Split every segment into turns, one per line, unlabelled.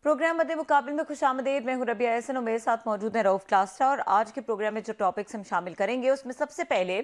Programme मद्दे मुकाबले में खुशामदीद। मैं हूं रबिया एहसन और मेरे साथ मौजूद हैं रऊफ क्लास्टा। और आज के प्रोग्राम में जो टॉपिक्स हम शामिल करेंगे उसमें सबसे पहले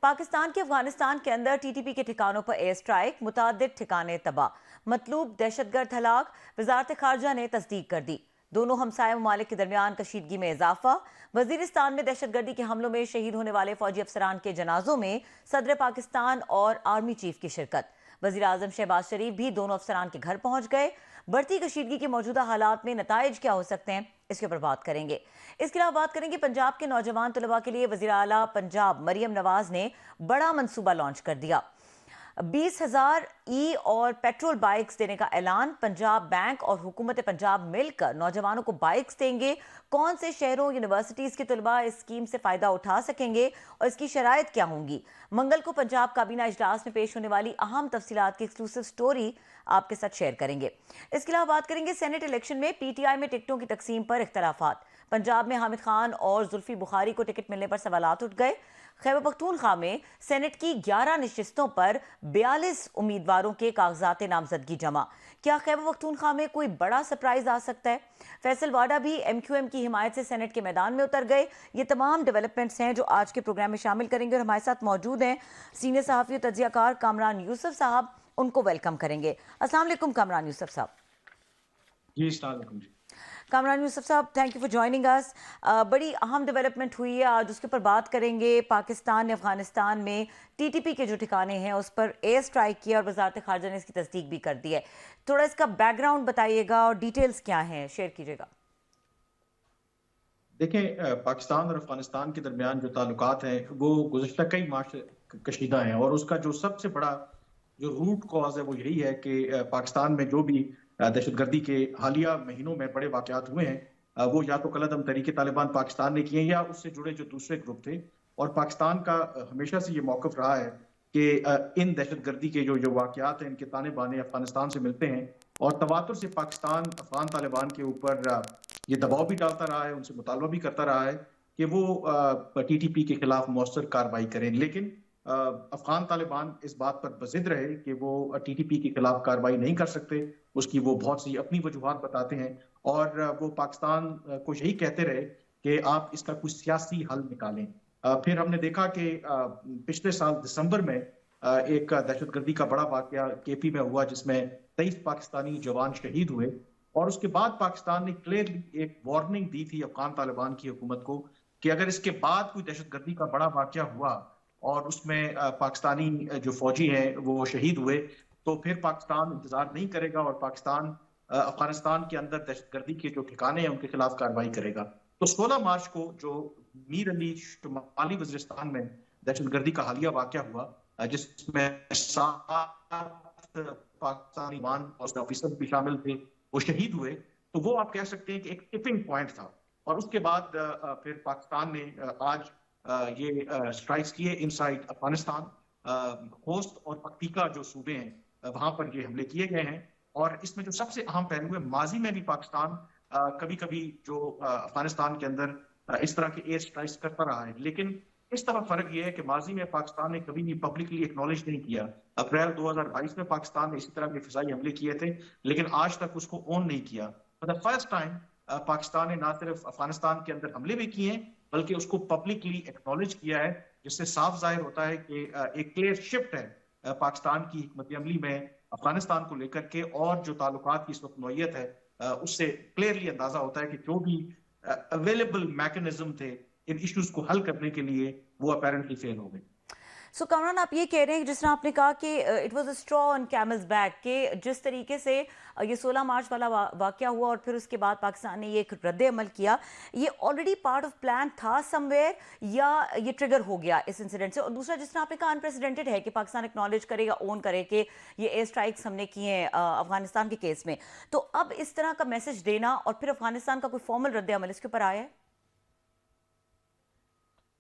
पाकिस्तान के अफगानिस्तान के अंदर टीटीपी के ठिकानों पर एयर स्ट्राइक, मुतादिद ठिकाने तबाह, मतलूब दहशतगर्द हलाक, वजारत खारजा ने तस्दीक कर दी। दोनों हमसाय ममालिक के दरमियान कशीदगी में इजाफा। वजीरिस्तान में दहशतगर्दी के हमलों में शहीद होने वाले फौजी अफसरान के जनाजों में सदर पाकिस्तान और आर्मी चीफ की शिरकत। वजीर आजम शहबाज शरीफ भी दोनों अफसरान के घर पहुंच गए। बढ़ती कशीदगी के मौजूदा हालात में नताइज क्या हो सकते हैं, इसके ऊपर बात करेंगे। इसके अलावा बात करेंगे पंजाब के नौजवान तलबा के लिए वजीर आला पंजाब मरियम नवाज ने बड़ा मंसूबा लॉन्च कर दिया। 20,000 ई और पेट्रोल बाइक्स देने का ऐलान। पंजाब बैंक और हुकूमत पंजाब मिलकर नौजवानों को बाइक्स देंगे। कौन से शहरों यूनिवर्सिटीज के तलबा इस स्कीम से फायदा उठा सकेंगे और इसकी शराइत क्या होंगी। मंगल को पंजाब काबीना इजलास में पेश होने वाली अहम तफसीलात की एक्सक्लूसिव स्टोरी आपके साथ शेयर करेंगे। इसके अलावा बात करेंगे सेनेट इलेक्शन में पीटीआई में टिकटों की तकसीम पर इख्तलाफात। पंजाब में हामिद खान और जुल्फी बुखारी को टिकट मिलने पर सवालात उठ गए। खैबर पख्तूनख्वा में सेनेट की 11 नशिस्तों पर 42 उम्मीदवारों के कागजात नामजदगी जमा। क्या खैबर पख्तूनख्वा में कोई बड़ा सरप्राइज आ सकता है? फैसल वाडा भी एमक्यूएम की हिमायत से सेनेट के मैदान में उतर गए। ये तमाम डेवलपमेंट्स हैं जो आज के प्रोग्राम में शामिल करेंगे और हमारे साथ मौजूद हैं सीनियर सहाफ़ी और तज्ज़ियाकार कामरान यूसुफ साहब। उनको वेलकम करेंगे। अस्सलाम वालेकुम कामरान यूसुफ साहब।
जी, अस्सलाम वालेकुम जी।
कामरान यूसुफ साहब, thank you for joining us. बड़ी अहम डेवलपमेंट हुई है आज, उसके ऊपर बात करेंगे। पाकिस्तान ने अफगानिस्तान में टीटीपी के जो ठिकाने हैं उस पर एयर स्ट्राइक किया और वजारत खारजा ने इसकी तस्दीक भी कर दी है। थोड़ा इसका बैकग्राउंड बताइएगा और डिटेल्स क्या हैं, शेयर कीजिएगा।
देखें, पाकिस्तान और अफगानिस्तान के दरमियान जो ताल्लुकात हैं वो गुज़श्ता कई माह से कशीदा हैं और उसका जो सबसे बड़ा जो रूट कॉज है वो यही है कि पाकिस्तान में जो भी दहशतगर्दी के हालिया महीनों में बड़े वाक़यात हुए हैं, वो या तो कलअदम तहरीक तालिबान पाकिस्तान ने किए हैं या उससे जुड़े जो दूसरे ग्रुप थे। और पाकिस्तान का हमेशा से ये मौक़िफ़ रहा है कि इन दहशतगर्दी के जो जो वाक़यात हैं इनके ताने बाने अफगानिस्तान से मिलते हैं और तवातुर से पाकिस्तान अफगान तालिबान के ऊपर ये दबाव भी डालता रहा है, उनसे मुतालबा भी करता रहा है कि वो टीटीपी के खिलाफ मौसर कार्रवाई करें। लेकिन अफगान तालिबान इस बात पर बज़िद रहे कि वो टीटीपी के खिलाफ कार्रवाई नहीं कर सकते। उसकी वो बहुत सी अपनी वजूहात बताते हैं और वो पाकिस्तान को यही कहते रहे कि आप इसका कुछ सियासी हल निकालें। फिर हमने देखा कि पिछले साल दिसंबर में एक दहशतगर्दी का बड़ा वाकया केपी में हुआ जिसमें 23 पाकिस्तानी जवान शहीद हुए और उसके बाद पाकिस्तान ने क्लियरली एक वार्निंग दी थी अफगान तालिबान की हुकूमत को कि अगर इसके बाद कोई दहशतगर्दी का बड़ा वाकया हुआ और उसमें पाकिस्तानी जो फौजी हैं वो शहीद हुए तो फिर पाकिस्तान इंतजार नहीं करेगा और पाकिस्तान अफगानिस्तान के अंदर दहशतगर्दी के जो ठिकाने हैं उनके खिलाफ कार्रवाई करेगा। तो 16 मार्च को जो मीर अली शुमाली वजीरिस्तान में दहशतगर्दी का हालिया वाकया हुआ जिसमें 7 पाकिस्तानी मान और ऑफिसर भी शामिल थे, वो शहीद हुए। तो वो आप कह सकते हैं कि एक टिपिंग पॉइंट था और उसके बाद फिर पाकिस्तान ने आज ये स्ट्राइक्स किए इनसाइड अफगानिस्तान। खोस्त और पक्तिका जो सूबे हैं वहां पर ये हमले किए गए हैं और इसमें जो सबसे अहम पहलू है, माजी में भी पाकिस्तान कभी कभी जो अफगानिस्तान के अंदर इस तरह के एयर स्ट्राइक्स करता रहा है, लेकिन इस तरह फर्क यह है कि माजी में पाकिस्तान ने कभी भी पब्लिकली एक्नॉलेज नहीं किया। अप्रैल 2022 में पाकिस्तान ने इसी तरह के फिजाई हमले किए थे लेकिन आज तक उसको ऑन नहीं किया। For the first time Pakistan ने ना सिर्फ अफगानिस्तान के अंदर हमले भी किए बल्कि उसको पब्लिकली एक्नॉलेज किया है, जिससे साफ जाहिर होता है कि एक क्लियर शिफ्ट है पाकिस्तान की हिकमत अमली में अफगानिस्तान को लेकर के और जो ताल्लुकात की इस वक्त नौयत है उससे क्लियरली अंदाजा होता है कि जो भी अवेलेबल मैकेनिज्म थे इन इश्यूज को हल करने के लिए वो अपेरेंटली फेल हो गए।
सो कामरान, आप ये कह रहे हैं जिस तरह आपने कहा कि it was a straw on camel's back, के जिस तरीके से ये 16 मार्च वाला वाकया हुआ और फिर उसके बाद पाकिस्तान ने ये एक रद्द अमल किया, ये ऑलरेडी पार्ट ऑफ प्लान था समवेयर या ये ट्रिगर हो गया इस इंसिडेंट से? और दूसरा, जिस तरह आपने कहा अनप्रेसिडेंटेड है कि पाकिस्तान एक्नॉलेज करेगा, ओन करे कि ये एयर स्ट्राइक्स हमने किए हैं अफगानिस्तान के केस में, तो अब इस तरह का मैसेज देना और फिर अफगानिस्तान का कोई फॉर्मल रद्द अमल इसके ऊपर आया है?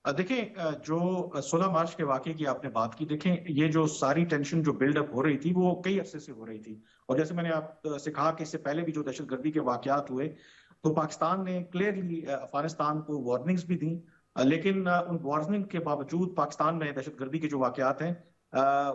देखें, जो 16 मार्च के वाकये की आपने बात की, देखें ये जो सारी टेंशन जो बिल्डअप हो रही थी वो कई अरसे से हो रही थी और जैसे मैंने आपसे कहा कि इससे पहले भी जो दहशतगर्दी के वाकयात हुए तो पाकिस्तान ने क्लियरली अफगानिस्तान को वार्निंग्स भी दी, लेकिन उन वार्निंग के बावजूद पाकिस्तान में दहशतगर्दी के जो वाकयात हैं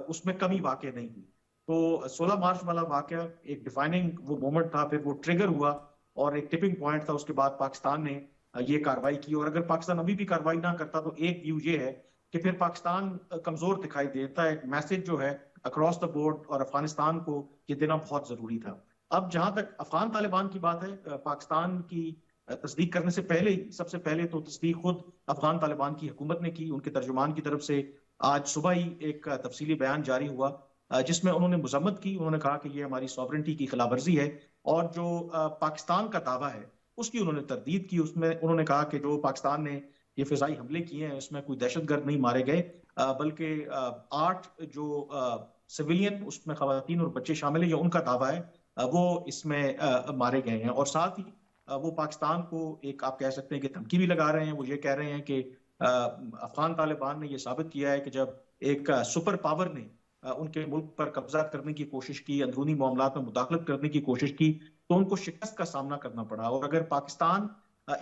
उसमें कमी वाकई नहीं हुई। तो 16 मार्च वाला वाकया एक डिफाइनिंग वो मोमेंट था, फिर वो ट्रिगर हुआ और एक टिपिंग पॉइंट था। उसके बाद पाकिस्तान ने ये कार्रवाई की, और अगर पाकिस्तान अभी भी कार्रवाई ना करता तो एक व्यू ये है कि फिर पाकिस्तान कमजोर दिखाई देता है। एक मैसेज जो है अक्रॉस द बोर्ड और अफगानिस्तान को ये देना बहुत जरूरी था। अब जहां तक अफगान तालिबान की बात है, पाकिस्तान की तस्दीक करने से पहले ही, सबसे पहले तो तस्दीक खुद अफगान तालिबान की हुकूमत ने की। उनके तर्जुमान की तरफ से आज सुबह ही एक तफसीली बयान जारी हुआ, जिसमें उन्होंने मजम्मत की। उन्होंने कहा कि ये हमारी सॉवरेंटी की खिलाफवर्जी है, और जो पाकिस्तान का दावा है उसकी उन्होंने तरदीद की। उसमें उन्होंने कहा कि जो पाकिस्तान ने ये फिजाई हमले किए हैं उसमें कोई दहशतगर्द नहीं मारे गए, बल्कि 8 जो सिविलियन, उसमें खवातीन और बच्चे शामिल हैं, जो उनका दावा है वो इसमें मारे गए हैं। और साथ ही वो पाकिस्तान को एक, आप कह सकते हैं कि धमकी भी लगा रहे हैं। वो ये कह रहे हैं कि अफगान तालिबान ने ये साबित किया है कि जब एक सुपर पावर ने उनके मुल्क पर कब्जा करने की कोशिश की, अंदरूनी मामलात में मुदाखलत करने की कोशिश की, तो उनको शिकस्त का सामना करना पड़ा। और अगर पाकिस्तान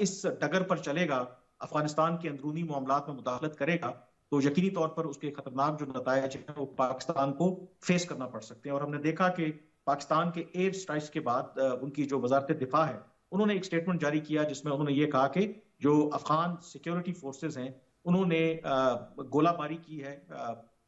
इस डगर पर चलेगा, अफगानिस्तान के अंदरूनी मामलात में मुदाखलत करेगा, तो यकीनी तौर पर उसके खतरनाक जो नतायज हैं वो पाकिस्तान को फेस करना पड़ सकते हैं। और हमने देखा कि पाकिस्तान के एयर स्ट्राइक्स के बाद उनकी जो वजारत दिफा है, उन्होंने एक स्टेटमेंट जारी किया जिसमें उन्होंने ये कहा कि जो अफगान सिक्योरिटी फोर्सेज हैं उन्होंने गोलाबारी की है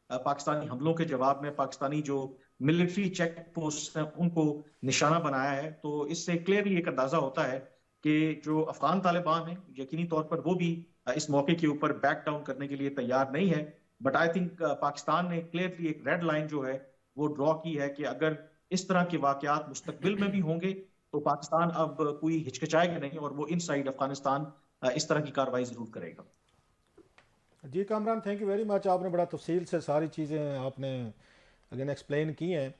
पाकिस्तानी हमलों के जवाब में। पाकिस्तानी जो मिलिट्री चेक पोस्ट हैं उनको निशाना बनाया है। तो इससे क्लियरली एक अंदाजा होता है कि जो अफगान तालिबान है, यकीनी तौर पर वो भी इस मौके के ऊपर बैक डाउन करने के लिए तैयार नहीं है। बट आई थिंक पाकिस्तान ने क्लियरली एक रेड लाइन जो है वो ड्रॉ की है कि अगर इस तरह के वाकयात मुस्तकबिल में भी होंगे तो पाकिस्तान अब कोई हिचकिचाएगा नहीं, और वो इनसाइड अफगानिस्तान इस तरह की कार्रवाई जरूर करेगा।
जी Kamran, thank you very much. आपने बड़ा तफसील से सारी चीज़ें आपने अगेन एक्सप्लेन की हैं।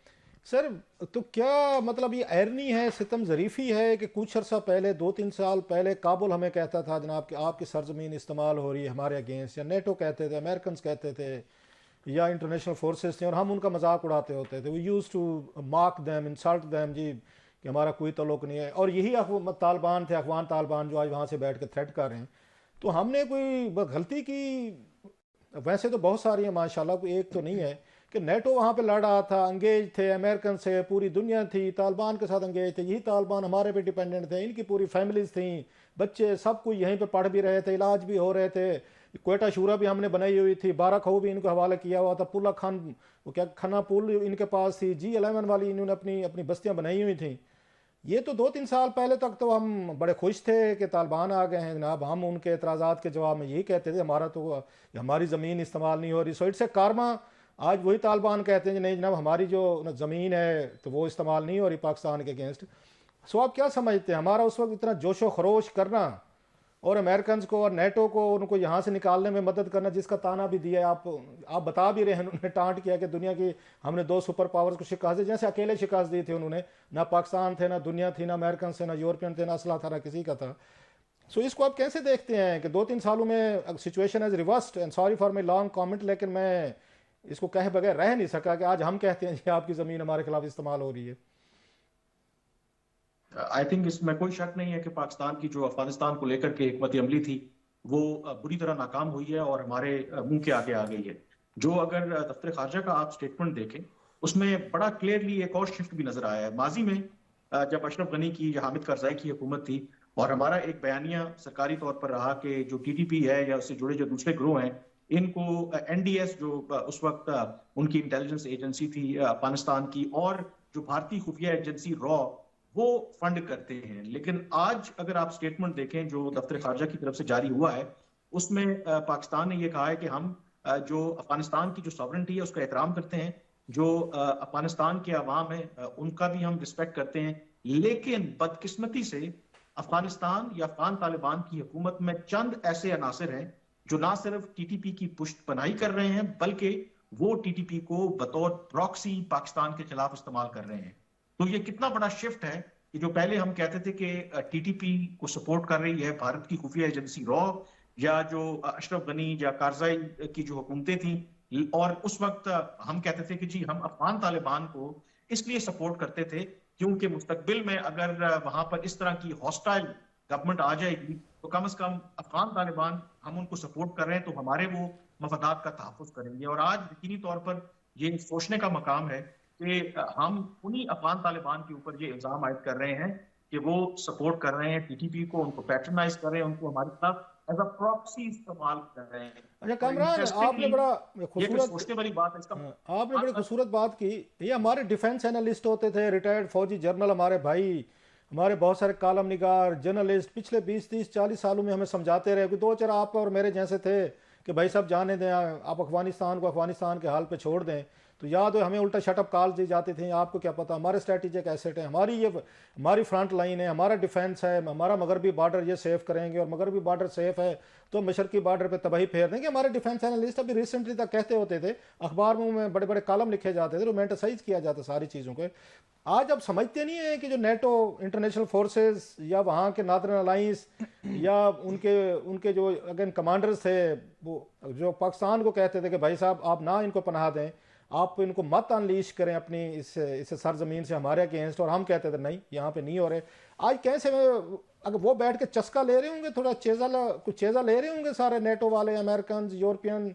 सर, तो क्या मतलब ये एरनी है, सितम ज़रीफ़ी है कि कुछ अर्सा पहले, 2-3 साल पहले काबुल हमें कहता था जनाब कि आपकी सरजमीन इस्तेमाल हो रही है हमारे अगेंस्ट, या नेटो कहते थे, अमेरिकन कहते थे, या इंटरनेशनल फोर्सेस थे, और हम उनका मजाक उड़ाते होते थे। We use to mark them, insult them, जी कि हमारा कोई ताल्लुक नहीं है। और यही तालिबान थे, अफगान तालिबान, जो आज वहाँ से बैठ कर थ्रेट कर रहे हैं। तो हमने कोई गलती की? वैसे तो बहुत सारी है माशाल्लाह, कोई एक तो नहीं है कि नेटो वहाँ पे लड़ रहा था, अंगेज थे अमेरिकन से, पूरी दुनिया थी तालिबान के साथ अंगेज थे। यही तालिबान हमारे पे डिपेंडेंट थे, इनकी पूरी फैमिलीज थी, बच्चे सब कोई यहीं पे पढ़ भी रहे थे, इलाज भी हो रहे थे। क्वेटा शूरा भी हमने बनाई हुई थी, 12 खो भी इनको हवाला किया हुआ था, पुला खान, वो क्या खन्ना पुल इनके पास थी, G11 वाली इन्होंने अपनी अपनी बस्तियाँ बनाई हुई थी। ये तो 2-3 साल पहले तक तो हम बड़े खुश थे कि तालिबान आ गए हैं जनाब। हम उनके एतराज़ात के जवाब में यही कहते थे हमारा तो हमारी ज़मीन इस्तेमाल नहीं हो रही, सो इट्स ए कारमा। आज वही तालिबान कहते हैं नहीं जनाब, हमारी जो ज़मीन है तो वो इस्तेमाल नहीं हो रही पाकिस्तान के अगेंस्ट। सो आप क्या समझते हैं हमारा उस वक्त इतना जोशो खरोश करना, और अमेरिकन को और नेटो को उनको यहाँ से निकालने में मदद करना, जिसका ताना भी दिया आप बता भी रहे हैं, उन्होंने टांट किया कि दुनिया की हमने 2 सुपर पावर्स को शिकस्त दी, जैसे अकेले शिकस्त दी थी उन्होंने। ना पाकिस्तान थे, ना दुनिया थी, ना अमेरिकन से, ना यूरोपियन थे, ना असला था, ना किसी का था। सो इसको आप कैसे देखते हैं कि 2-3 सालों में situation as reversed? And sorry for my long comment, लेकिन मैं इसको कहे बगैर रह नहीं सका कि आज हम कहते हैं कि आपकी ज़मीन हमारे खिलाफ इस्तेमाल हो रही है।
आई थिंक इसमें कोई शक नहीं है कि पाकिस्तान की जो अफगानिस्तान को लेकर के हिकमत अमली थी वो बुरी तरह नाकाम हुई है और हमारे मुंह के आगे आ गई है। जो अगर दफ्तर खारजा का आप स्टेटमेंट देखें उसमें बड़ा क्लियरली एक और शिफ्ट भी नजर आया है। माजी में जब अशरफ गनी की या हामिद करजाई की हुकूमत थी और हमारा एक बयानिया सरकारी तौर पर रहा कि जो टीटीपी है या उससे जुड़े जो दूसरे ग्रोह हैं इनको एनडीएस जो उस वक्त उनकी इंटेलिजेंस एजेंसी थी अफगानिस्तान की, और जो भारतीय खुफिया एजेंसी रॉ, वो फंड करते हैं। लेकिन आज अगर आप स्टेटमेंट देखें जो दफ्तर खारजा की तरफ से जारी हुआ है उसमें पाकिस्तान ने यह कहा है कि हम जो अफगानिस्तान की जो सॉवरेंटी है उसका एहतराम करते हैं, जो अफगानिस्तान के अवाम है उनका भी हम रिस्पेक्ट करते हैं, लेकिन बदकिस्मती से अफगानिस्तान या अफगान तालिबान की हुकूमत में चंद ऐसे अनासर हैं जो ना सिर्फ टीटीपी की पुष्ट पनाही कर रहे हैं बल्कि वो टीटीपी को बतौर प्रॉक्सी पाकिस्तान के खिलाफ इस्तेमाल कर रहे हैं। तो ये कितना बड़ा शिफ्ट है कि जो पहले हम कहते थे कि टीटीपी को सपोर्ट कर रही है भारत की खुफिया एजेंसी रॉ या जो अशरफ गनी या कारजाई की जो हुकूमतें थी, और उस वक्त हम कहते थे कि जी हम अफगान तालिबान को इसलिए सपोर्ट करते थे क्योंकि मुस्तकबिल में अगर वहां पर इस तरह की हॉस्टाइल गवर्नमेंट आ जाएगी तो कम से कम अफगान तालिबान हम उनको सपोर्ट कर रहे हैं तो हमारे वो मफादात का तहफ़्फ़ुज़ करेंगे। और आज यकीनी तौर पर ये सोचने का मकाम है कि हम उन्हीं अफगान तालिबान के ऊपर ये इल्जाम आयद कर रहे हैं कि वो सपोर्ट कर रहे हैं टीटीपी को, उनको पैट्रनाइज कर रहे हैं, उनको हमारे खिलाफ एज अ प्रॉक्सी इस्तेमाल कर रहे हैं।
अच्छा
और
कामरान, आपने
इंटरेस्टिंगली
बड़ा
ये कोई
खूबसूरत
सोचने वाली बात है इसका।
आपने बड़ी खूबसूरत बात की। ये हमारे डिफेंस एनालिस्ट होते थे, रिटायर्ड फौजी जनरल, हमारे भाई, हमारे बहुत सारे कालम निगार जर्नलिस्ट पिछले 20-30-40 सालों में हमें समझाते रहे कि दो चार आप और मेरे जैसे थे कि भाई साहब जाने दें, आप अफगानिस्तान को अफगानिस्तान के हाल पे छोड़ दें। तो याद हो हमें उल्टा शटअप कॉल दी जाती थी, आपको क्या पता, हमारे स्ट्रेटेजिक एसेट है, हमारी फ्रंट लाइन है, हमारा डिफेंस है, हमारा मगरबी बॉर्डर ये सेफ करेंगे, और मगरबी बॉर्डर सेफ है तो मशरकी बॉर्डर पे तबाही फेर देंगे। हमारे डिफेंस एनालिस्ट अभी रिसेंटली तक कहते होते थे, अखबार में बड़े बड़े कॉलम लिखे जाते थे, रोमेंटिसाइज किया जाता सारी चीज़ों को। आज अब समझते नहीं है कि जो नेटो इंटरनेशनल फोर्सेस या वहाँ के नॉर्दर्न अलाइंस या उनके उनके जो अगेन कमांडर्स थे, वो जो पाकिस्तान को कहते थे कि भाई साहब आप ना इनको पनाह दें, आप इनको मत अनलीश करें अपनी इस सरजमीन से हमारे अगेंस्ट, और हम कहते थे नहीं यहाँ पे नहीं हो रहे। आज कैसे अगर वो बैठ के चस्का ले रहे होंगे, थोड़ा कुछ चेज़ा ले रहे होंगे सारे नेटो वाले, अमेरिकन, यूरोपियन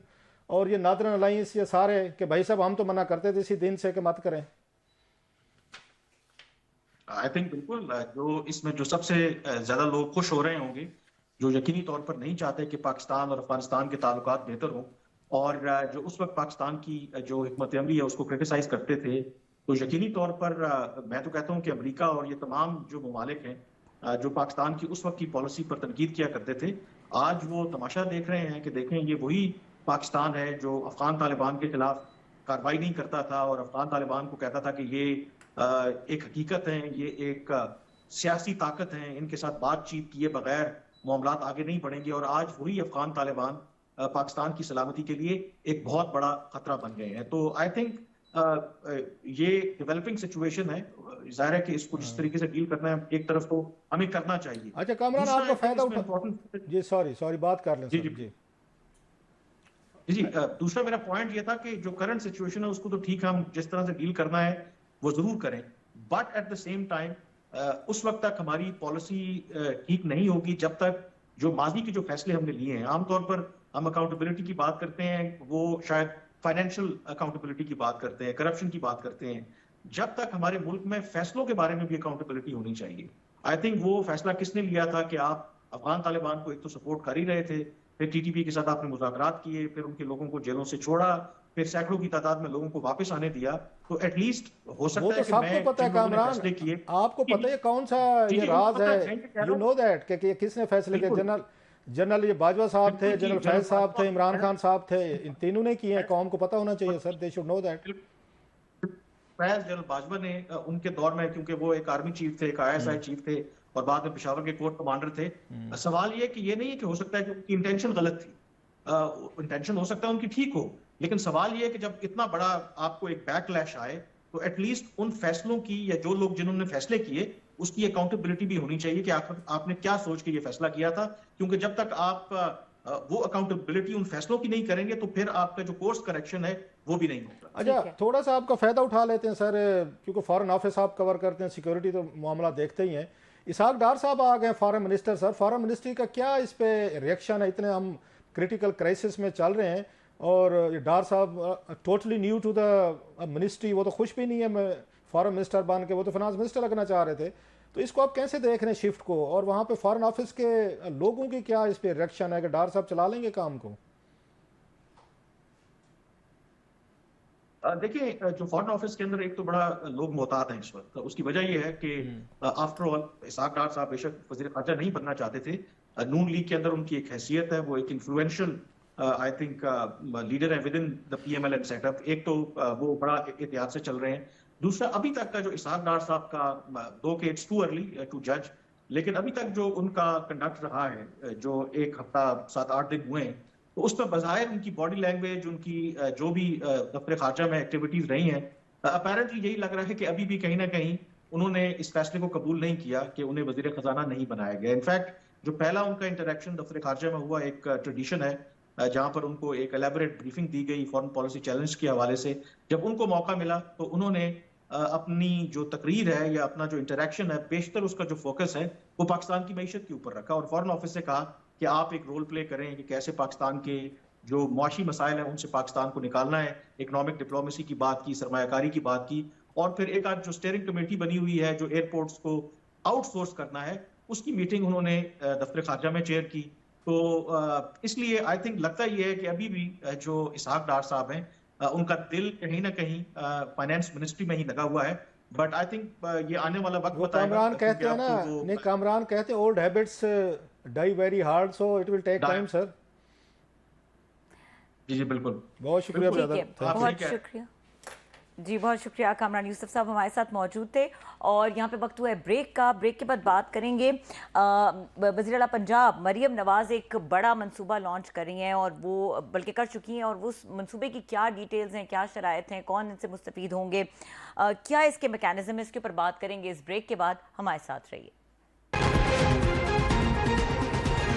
और ये नॉर्दर्न अलाइंस, ये सारे कि भाई साहब हम तो मना करते थे इसी दिन से कि मत करें।
आई थिंक बिल्कुल जो इसमें जो सबसे ज्यादा लोग खुश हो रहे होंगे, जो यकीनी तौर पर नहीं चाहते कि पाकिस्तान और अफगानिस्तान के ताल्लुकात बेहतर हों, और जो उस वक्त पाकिस्तान की जो हिकमत अमली है उसको क्रिटिसाइज करते थे, तो यकीनी तौर पर मैं तो कहता हूं कि अमेरिका और ये तमाम जो ममालिक हैं जो पाकिस्तान की उस वक्त की पॉलिसी पर तनकीद किया करते थे, आज वो तमाशा देख रहे हैं कि देखें ये वही पाकिस्तान है जो अफगान तालिबान के खिलाफ कार्रवाई नहीं करता था और अफगान तालिबान को कहता था कि ये एक हकीकत है, ये एक सियासी ताकत है, इनके साथ बातचीत किए बगैर मामलात आगे नहीं बढ़ेंगे। और आज वही अफगान तालिबान पाकिस्तान की सलामती के लिए एक बहुत बड़ा खतरा बन गए हैं। तो आई थिंक ये डेवलपिंग सिचुएशन है, जाहिर है कि इसको जिस तरीके से डील करना है एक तरफ तो हमें करना चाहिए।
अच्छा कामरान, आपका फायदा उठा जी, सॉरी बात कर लें
जी
सर।
जी जी दूसरा मेरा पॉइंट ये था कि जो करंट सिचुएशन है उसको तो ठीक हम जिस तरह से डील करना है वो जरूर करें, but at the same time उस वक्त तक हमारी पॉलिसी ठीक नहीं होगी जब तक जो माजी के जो फैसले हमने लिए हैं, आमतौर पर हम अकाउंटेबिलिटी की बात करते हैं, वो शायद फाइनेंशियल अकाउंटेबिलिटी की बात करते हैं, करप्शन की बात करते हैं, जब तक हमारे मुल्क में फैसलों के बारे में भी अकाउंटेबिलिटी होनी चाहिए। आई थिंक वो फैसला किसने लिया था कि आप अफगान तालिबान को एक तो सपोर्ट कर ही रहे थे, फिर टीटीपी के साथ आपने मुज़ाकरात किए, फिर उनके लोगों को जेलों से छोड़ा, फिर सैकड़ों की तादाद में लोगों को वापस आने दिया। तो एटलीस्ट हो सकता है कि मैं
पता है कामरान, आपको पता है कौन सा ये राज है, यू नो दैट कि किसने फैसले किए? जनरल ये बाजवा साहब थे, जनरल फैज साहब थे, इमरान खान साहब थे, इन तीनों ने किए हैं। कौम को पता होना चाहिए sir, they should know that.
Faiz general Bajwa ने उनके दौर में, क्योंकि वो एक आर्मी चीफ थे, एक आईएसआई चीफ थे और बाद में पेशावर के कोर कमांडर थे। सवाल ये कि ये नहीं है कि हो सकता है कि उनकी इंटेंशन गलत थी, इंटेंशन हो सकता है उनकी ठीक हो, लेकिन सवाल ये है कि जब इतना बड़ा आपको एक बैकलैश आए तो एटलीस्ट उन फैसलों की या जो लोग जिन्होंने फैसले किए उसकी अकाउंटेबिलिटी भी होनी चाहिए कि आपने क्या सोच के ये फैसला किया था। क्योंकि जब तक आप वो अकाउंटेबिलिटी उन फैसलों की नहीं करेंगे तो फिर आपका जो कोर्स करेक्शन है वो भी नहीं होगा।
अच्छा, थोड़ा सा आपका फायदा उठा लेते हैं सर, क्योंकि फॉरेन ऑफिस आप कवर करते हैं, सिक्योरिटी तो मामला देखते ही हैं। इसहाक डार साहब आ गए foreign minister. Sir foreign ministry का क्या इस पे रिएक्शन है? इतने हम क्रिटिकल क्राइसिस में चल रहे हैं और ये डार साहब totally new to the ministry, वो तो खुश भी नहीं है फॉरेन मिनिस्टर बन के, वो तो फाइनेंस मिनिस्टर लगना चाह रहे थे। तो इसको आप कैसे देख रहे हैं शिफ्ट को, और वहाँ पे फॉरेन ऑफिस के लोगों की क्या इस पे रिएक्शन है कि डार साहब चला लेंगे काम को?
देखिए, जो फॉरेन ऑफिस के अंदर एक तो बड़ा लोग मोहतात हैं इस वक्त। उसकी वजह यह है कि आफ्टर ऑल इसहाक डार साहब बेशक वज़ीर ख़ारजा नहीं बनना चाहते थे, नून लीग के अंदर उनकी एक हैसियत है, वो एक इन्फ्लुएंशियल आई थिंक लीडर है with in the PML setup. एक तो वो बड़ा एहतियात से चल रहे हैं, दूसरा अभी तक का जो इसहाक डार साहब का, दो के इट्स टू अर्ली टू जज, लेकिन अभी तक जो उनका कंडक्ट रहा है, जो एक हफ्ता 7-8 दिन हुए हैं, तो उस पर बज़ाहिर उनकी बॉडी लैंग्वेज, उनकी जो भी दफ्तर खारजा में एक्टिविटीज रही हैं, अपेरेंटली यही लग रहा है कि अभी भी कहीं ना कहीं उन्होंने इस फैसले को कबूल नहीं किया कि उन्हें वजीर खजाना नहीं बनाया गया। इनफैक्ट जो पहला उनका इंटरेक्शन दफ्तर खारजा में हुआ, एक ट्रेडिशन है जहां पर उनको एक एलेबोरेट ब्रीफिंग दी गई फॉरेन पॉलिसी चैलेंज के हवाले से। जब उनको मौका मिला तो उन्होंने अपनी जो तकरीर है या अपना जो इंटरेक्शन है, बेशतर उसका जो फोकस है वो पाकिस्तान की मईशत के ऊपर रखा और फॉरेन ऑफिस से कहा कि आप एक रोल प्ले करें कि कैसे पाकिस्तान के जो मुआशी मसाइल हैं उनसे पाकिस्तान को निकालना है। इकोनॉमिक डिप्लोमेसी की बात की, सरमायाकारी की बात की, और फिर एक आज जो स्टीयरिंग कमेटी बनी हुई है जो एयरपोर्ट्स को आउटसोर्स करना है, उसकी मीटिंग उन्होंने दफ्तर खारजा में चेयर की। तो इसलिए आई थिंक लगता ये है कि अभी भी जो इसहाक डार साहब हैं उनका दिल कहीं ना कहीं फाइनेंस मिनिस्ट्री में ही लगा हुआ है। बट आई थिंक ये आने वाला वक्त
वो
बताएगा,
कामरान कहते
क्योंकि
हैं ना,
आपको वो
नहीं कामरान कहते हैं old habits die very hard, so it will take time sir.
जी जी बिल्कुल
बहुत शुक्रिया
बिल्कुल।
ठीक है,
ब्रदर,
आप
बहुत
ठीक है।
शुक्रिया जी, बहुत शुक्रिया। कामरान यूसुफ साहब हमारे साथ मौजूद थे और यहाँ पे वक्त हुआ है ब्रेक का। ब्रेक के बाद बात करेंगे वज़ीर आला पंजाब मरियम नवाज़ एक बड़ा मंसूबा लॉन्च कर रही हैं और वो बल्कि कर चुकी हैं, और वो उस मंसूबे की क्या डिटेल्स हैं, क्या शराइत हैं, कौन इनसे मुस्तफ़ीद होंगे, क्या इसके मैकेनिज़्म है, इसके ऊपर बात करेंगे इस ब्रेक के बाद। हमारे साथ रहिए।